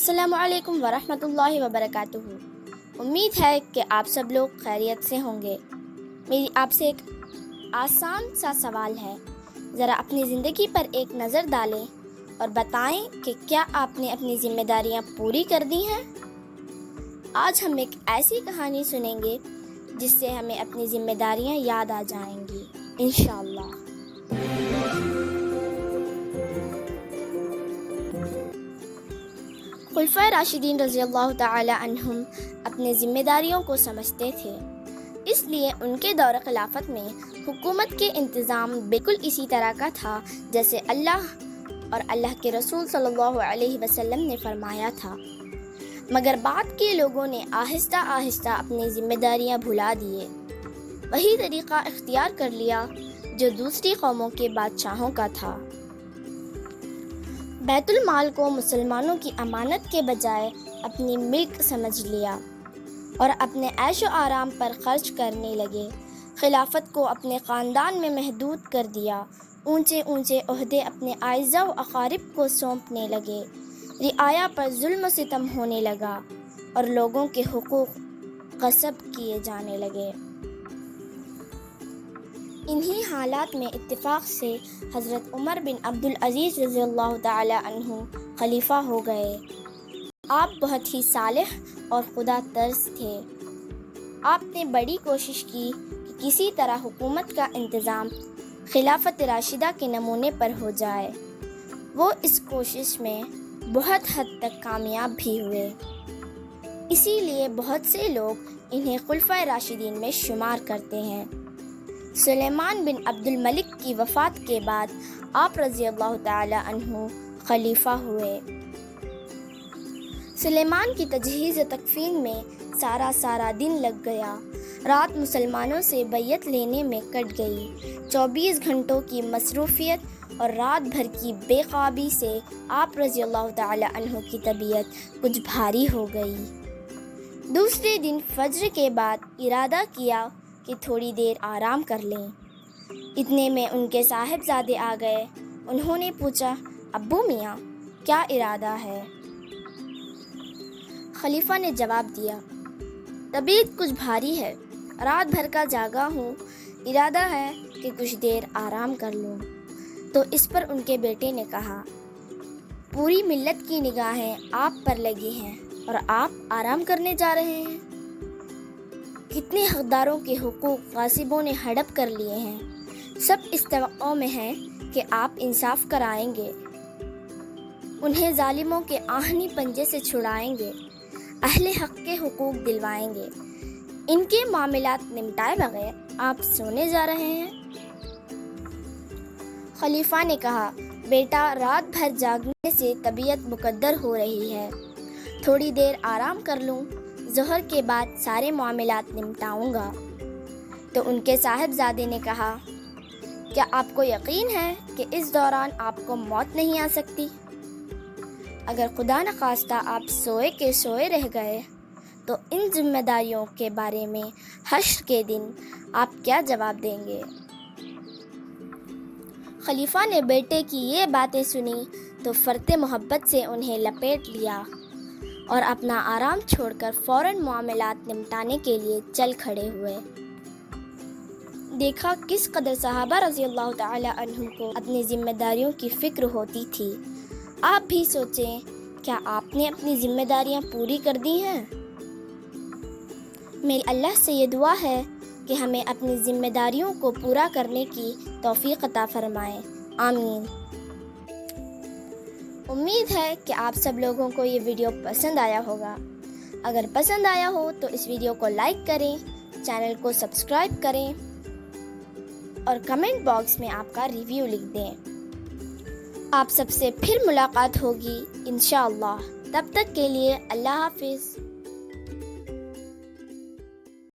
السلام علیکم ورحمۃ اللہ وبرکاتہ۔ امید ہے کہ آپ سب لوگ خیریت سے ہوں گے۔ میری آپ سے ایک آسان سا سوال ہے، ذرا اپنی زندگی پر ایک نظر ڈالیں اور بتائیں کہ کیا آپ نے اپنی ذمہ داریاں پوری کر دی ہیں؟ آج ہم ایک ایسی کہانی سنیں گے جس سے ہمیں اپنی ذمہ داریاں یاد آ جائیں گی انشاءاللہ۔ خلفائے راشدین رضی اللہ تعالی عنہم اپنے ذمہ داریوں کو سمجھتے تھے، اس لیے ان کے دور خلافت میں حکومت کے انتظام بالکل اسی طرح کا تھا جیسے اللہ اور اللہ کے رسول صلی اللہ علیہ وسلم نے فرمایا تھا، مگر بعد کے لوگوں نے آہستہ آہستہ اپنی ذمہ داریاں بھلا دیے، وہی طریقہ اختیار کر لیا جو دوسری قوموں کے بادشاہوں کا تھا۔ بیت المال کو مسلمانوں کی امانت کے بجائے اپنی ملک سمجھ لیا اور اپنے عیش و آرام پر خرچ کرنے لگے۔ خلافت کو اپنے خاندان میں محدود کر دیا، اونچے اونچے عہدے اپنے اعزاء و اقارب کو سونپنے لگے، رعایا پر ظلم و ستم ہونے لگا اور لوگوں کے حقوق غصب کیے جانے لگے۔ انہی حالات میں اتفاق سے حضرت عمر بن عبدالعزیز رضی اللہ تعالی عنہ خلیفہ ہو گئے۔ آپ بہت ہی صالح اور خدا ترس تھے۔ آپ نے بڑی کوشش کی کہ کسی طرح حکومت کا انتظام خلافت راشدہ کے نمونے پر ہو جائے۔ وہ اس کوشش میں بہت حد تک کامیاب بھی ہوئے، اسی لیے بہت سے لوگ انہیں خلفائے راشدین میں شمار کرتے ہیں۔ سلیمان بن عبد الملک کی وفات کے بعد آپ رضی اللہ تعالی عنہ خلیفہ ہوئے۔ سلیمان کی تجہیز و تکفین میں سارا دن لگ گیا، رات مسلمانوں سے بیعت لینے میں کٹ گئی۔ 24 گھنٹوں کی مصروفیت اور رات بھر کی بے خوابی سے آپ رضی اللہ تعالی عنہ کی طبیعت کچھ بھاری ہو گئی۔ دوسرے دن فجر کے بعد ارادہ کیا کہ تھوڑی دیر آرام کر لیں۔ اتنے میں ان کے صاحبزادے آ گئے۔ انہوں نے پوچھا، ابو میاں کیا ارادہ ہے؟ خلیفہ نے جواب دیا، طبیعت کچھ بھاری ہے، رات بھر کا جاگا ہوں، ارادہ ہے کہ کچھ دیر آرام کر لوں۔ تو اس پر ان کے بیٹے نے کہا، پوری ملت کی نگاہیں آپ پر لگی ہیں اور آپ آرام کرنے جا رہے ہیں؟ کتنے حقداروں کے حقوق غاصبوں نے ہڑپ کر لیے ہیں، سب اس توقع میں ہیں کہ آپ انصاف کرائیں گے، انہیں ظالموں کے آہنی پنجے سے چھڑائیں گے، اہل حق کے حقوق دلوائیں گے، ان کے معاملات نمٹائے بغیر آپ سونے جا رہے ہیں؟ خلیفہ نے کہا، بیٹا رات بھر جاگنے سے طبیعت مقدر ہو رہی ہے، تھوڑی دیر آرام کر لوں، ظہر کے بعد سارے معاملات نمٹاؤں گا۔ تو ان کے صاحبزادے نے کہا، کیا آپ کو یقین ہے کہ اس دوران آپ کو موت نہیں آ سکتی؟ اگر خدا نخواستہ آپ سوئے کے سوئے رہ گئے تو ان ذمہ داریوں کے بارے میں حشر کے دن آپ کیا جواب دیں گے؟ خلیفہ نے بیٹے کی یہ باتیں سنی تو فرط محبت سے انہیں لپیٹ لیا اور اپنا آرام چھوڑ کر فوراً معاملات نمٹانے کے لیے چل کھڑے ہوئے۔ دیکھا کس قدر صحابہ رضی اللہ تعالی عنہ کو اپنی ذمہ داریوں کی فکر ہوتی تھی۔ آپ بھی سوچیں، کیا آپ نے اپنی ذمہ داریاں پوری کر دی ہیں؟ میری اللہ سے یہ دعا ہے کہ ہمیں اپنی ذمہ داریوں کو پورا کرنے کی توفیق عطا فرمائے، آمین۔ امید ہے کہ آپ سب لوگوں کو یہ ویڈیو پسند آیا ہوگا۔ اگر پسند آیا ہو تو اس ویڈیو کو لائک کریں، چینل کو سبسکرائب کریں اور کمنٹ باکس میں آپ کا ریویو لکھ دیں۔ آپ سب سے پھر ملاقات ہوگی انشاءاللہ، تب تک کے لیے اللہ حافظ۔